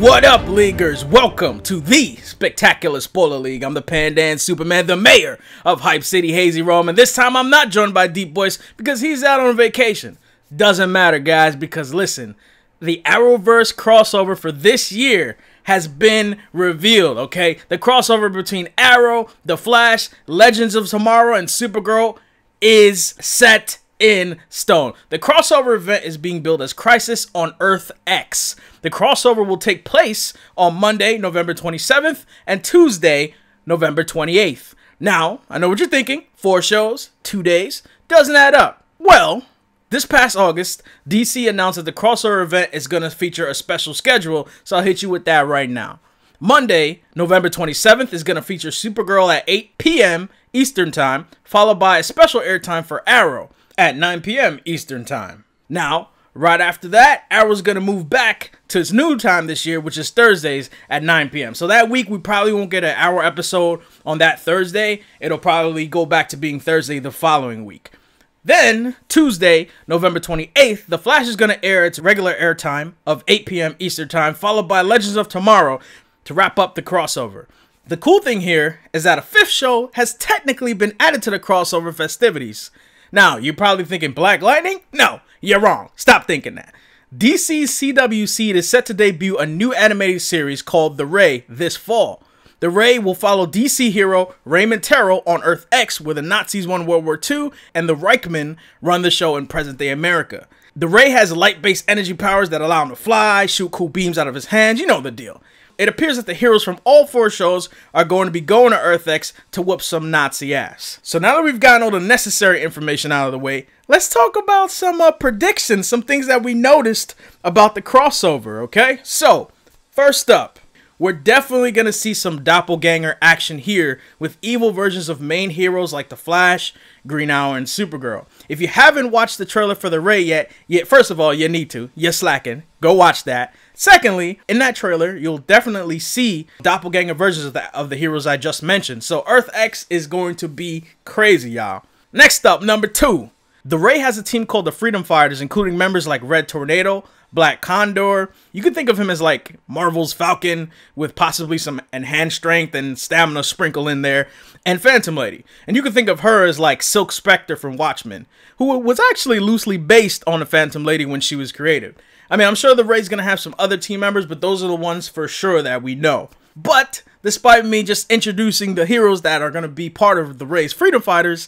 What up, Leaguers? Welcome to the Spectacular Spoiler League. I'm the Pandan Superman, the mayor of Hype City, Hazy Rome, and this time I'm not joined by Deep Voice because he's out on vacation. Doesn't matter, guys, because listen, the Arrowverse crossover for this year has been revealed, okay? The crossover between Arrow, The Flash, Legends of Tomorrow, and Supergirl is set in stone. The crossover event is being billed as Crisis on Earth X. The crossover will take place on Monday, November 27th, and Tuesday, November 28th. Now, I know what you're thinking. 4 shows, 2 days, doesn't add up. Well, this past August, DC announced that the crossover event is going to feature a special schedule, so I'll hit you with that right now. Monday, November 27th, is going to feature Supergirl at 8 p.m. Eastern Time, followed by a special airtime for Arrow at 9 p.m. Eastern Time. Now, right after that, Arrow's going to move back to its new time this year, which is Thursdays at 9 p.m. So that week, we probably won't get an Arrow episode on that Thursday. It'll probably go back to being Thursday the following week. Then, Tuesday, November 28th, The Flash is going to air its regular airtime of 8 p.m. Eastern Time, followed by Legends of Tomorrow to wrap up the crossover. The cool thing here is that a 5th show has technically been added to the crossover festivities. Now, you're probably thinking Black Lightning? No, you're wrong. Stop thinking that. DC CW Seed is set to debut a new animated series called The Ray this fall. The Ray will follow DC hero Raymond Terrell on Earth X, where the Nazis won World War II and the Reichman run the show in present-day America. The Ray has light-based energy powers that allow him to fly, shoot cool beams out of his hands, you know the deal. It appears that the heroes from all 4 shows are going to be going to Earth X to whoop some Nazi ass. So now that we've gotten all the necessary information out of the way, let's talk about some predictions, some things that we noticed about the crossover, okay? So, first up, we're definitely going to see some doppelganger action here with evil versions of main heroes like The Flash, Green Arrow, and Supergirl. If you haven't watched the trailer for The Ray yet, first of all, you need to. You're slacking. Go watch that. Secondly, in that trailer, you'll definitely see doppelganger versions of the heroes I just mentioned. So Earth X is going to be crazy, y'all. Next up, number 2. The Ray has a team called the Freedom Fighters, including members like Red Tornado, Black Condor. You could think of him as like Marvel's Falcon with possibly some enhanced strength and stamina sprinkled in there, and Phantom Lady. And you could think of her as like Silk Spectre from Watchmen, who was actually loosely based on the Phantom Lady when she was created. I mean, I'm sure the Ray's going to have some other team members, but those are the ones for sure that we know. But despite me just introducing the heroes that are going to be part of the Ray's Freedom Fighters,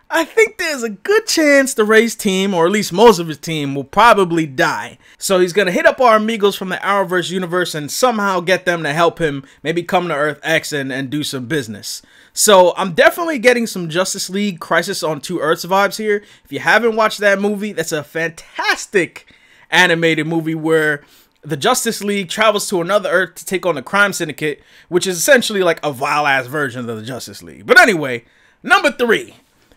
I think there's a good chance the Ray's team, or at least most of his team, will probably die. So he's going to hit up our amigos from the Arrowverse universe and somehow get them to help him maybe come to Earth X and do some business. So I'm definitely getting some Justice League Crisis on Two Earths vibes here. If you haven't watched that movie, that's a fantastic animated movie where the Justice League travels to another Earth to take on the crime syndicate, which is essentially like a vile-ass version of the Justice League. But anyway, number 3.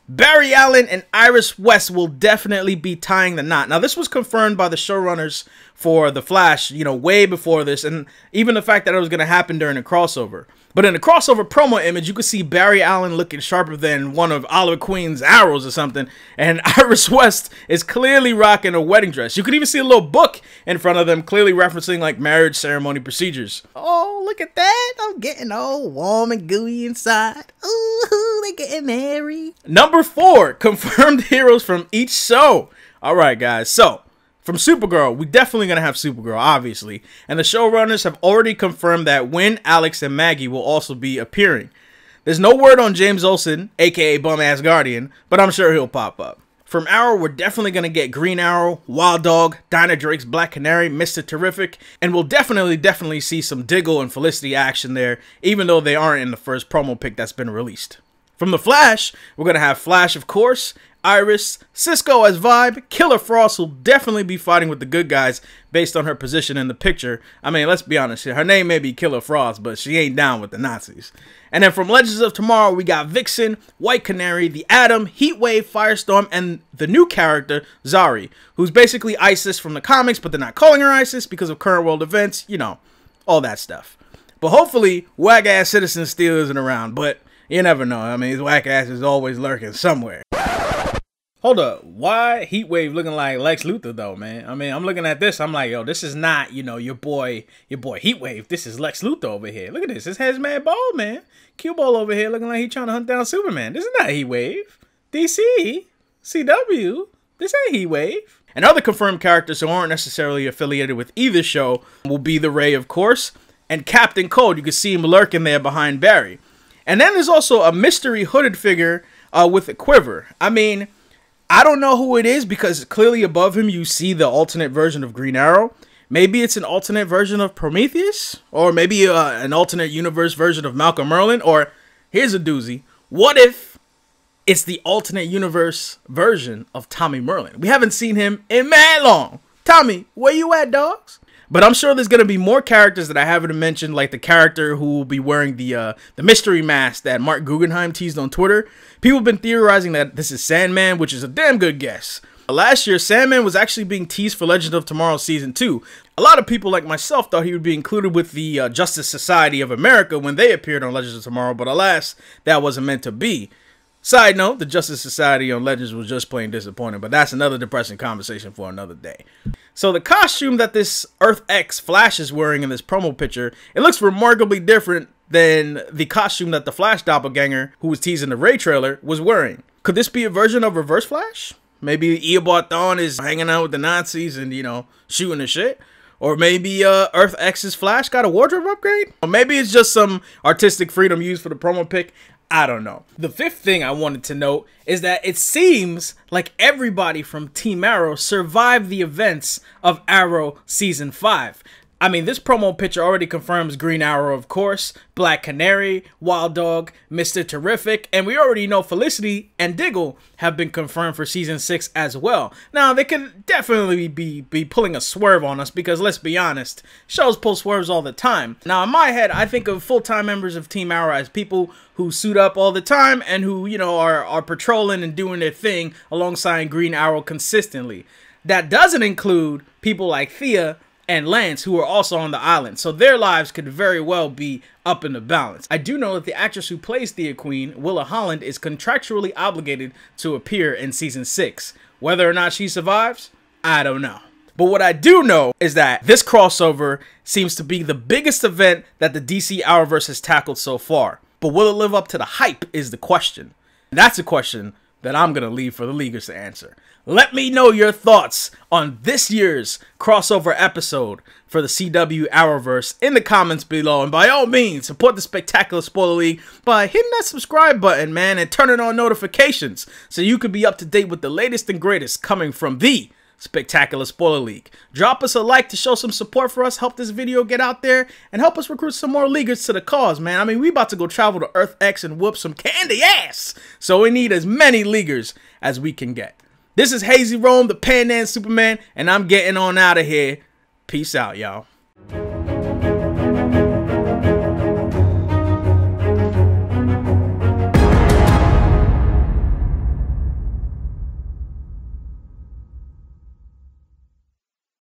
Barry Allen and Iris West will definitely be tying the knot. Now, this was confirmed by the showrunners for The Flash, you know, way before this, and even the fact that it was going to happen during the crossover. But in the crossover promo image, you could see Barry Allen looking sharper than one of Oliver Queen's arrows or something, and Iris West is clearly rocking a wedding dress. You could even see a little book in front of them, clearly referencing like marriage ceremony procedures. Oh, look at that. I'm getting all warm and gooey inside. Ooh, they getting married. Number 4, confirmed heroes from each show. All right, guys, so from Supergirl, we're definitely going to have Supergirl, obviously. And the showrunners have already confirmed that Winn, Alex, and Maggie will also be appearing. There's no word on James Olsen, aka Bum-Ass Guardian, but I'm sure he'll pop up. From Arrow, we're definitely going to get Green Arrow, Wild Dog, Dinah Drake's Black Canary, Mr. Terrific, and we'll definitely see some Diggle and Felicity action there, even though they aren't in the first promo pic that's been released. From The Flash, we're going to have Flash, of course, Iris, Cisco as Vibe, Killer Frost will definitely be fighting with the good guys based on her position in the picture. I mean, let's be honest here. Her name may be Killer Frost, but she ain't down with the Nazis. And then from Legends of Tomorrow, we got Vixen, White Canary, the Atom, Heatwave, Firestorm, and the new character, Zari, who's basically Isis from the comics, but they're not calling her Isis because of current world events, you know, all that stuff. But hopefully, whack-ass Citizen Steel isn't around, but you never know. I mean, his whack-ass is always lurking somewhere. Hold up, why Heatwave looking like Lex Luthor though, man? I mean, I'm looking at this, I'm like, yo, this is not, you know, your boy Heatwave. This is Lex Luthor over here. Look at this, his head's mad bald, man. Q-Ball over here looking like he trying to hunt down Superman. This is not Heatwave. DC, CW, this ain't Heatwave. And other confirmed characters who aren't necessarily affiliated with either show will be the Ray, of course, and Captain Cold. You can see him lurking there behind Barry. And then there's also a mystery hooded figure with a quiver. I mean, I don't know who it is because clearly above him you see the alternate version of Green Arrow. Maybe it's an alternate version of Prometheus, or maybe an alternate universe version of Malcolm Merlin, or here's a doozy. What if it's the alternate universe version of Tommy Merlin? We haven't seen him in mad long. Tommy, where you at, dogs? But I'm sure there's going to be more characters that I haven't mentioned, like the character who will be wearing the mystery mask that Mark Guggenheim teased on Twitter. People have been theorizing that this is Sandman, which is a damn good guess. Last year, Sandman was actually being teased for Legends of Tomorrow Season 2. A lot of people like myself thought he would be included with the Justice Society of America when they appeared on Legends of Tomorrow, but alas, that wasn't meant to be. Side note, the Justice Society on Legends was just plain disappointing, but that's another depressing conversation for another day. So the costume that this Earth X Flash is wearing in this promo picture, it looks remarkably different than the costume that the Flash doppelganger, who was teased in the Ray trailer, was wearing. Could this be a version of Reverse Flash? Maybe Eobard Thawne is hanging out with the Nazis and, you know, shooting the shit. Or maybe Earth X's Flash got a wardrobe upgrade? Or maybe it's just some artistic freedom used for the promo pic. I don't know. The fifth thing I wanted to note is that it seems like everybody from Team Arrow survived the events of Arrow Season 5. I mean, this promo picture already confirms Green Arrow, of course, Black Canary, Wild Dog, Mr. Terrific, and we already know Felicity and Diggle have been confirmed for Season 6 as well. Now, they could definitely be pulling a swerve on us because, let's be honest, shows pull swerves all the time. Now, in my head, I think of full-time members of Team Arrow as people who suit up all the time and who, you know, are patrolling and doing their thing alongside Green Arrow consistently. That doesn't include people like Thea and Lance, who are also on the island, so their lives could very well be up in the balance. I do know that the actress who plays Thea Queen, Willa Holland, is contractually obligated to appear in Season 6. Whether or not she survives, I don't know. But what I do know is that this crossover seems to be the biggest event that the DC Arrowverse has tackled so far. But will it live up to the hype is the question. And that's a question that I'm going to leave for the Leaguers to answer. Let me know your thoughts on this year's crossover episode for the CW Arrowverse in the comments below. And by all means, support the Spectacular Spoiler League by hitting that subscribe button, man, and turning on notifications so you can be up to date with the latest and greatest coming from the Spectacular Spoiler League. Drop us a like to show some support for us, help this video get out there, and help us recruit some more Leaguers to the cause, man. I mean, we about to go travel to Earth X and whoop some candy ass, so we need as many Leaguers as we can get. This is Hazy Rome, the Pandan Superman, and I'm getting on out of here. Peace out, y'all.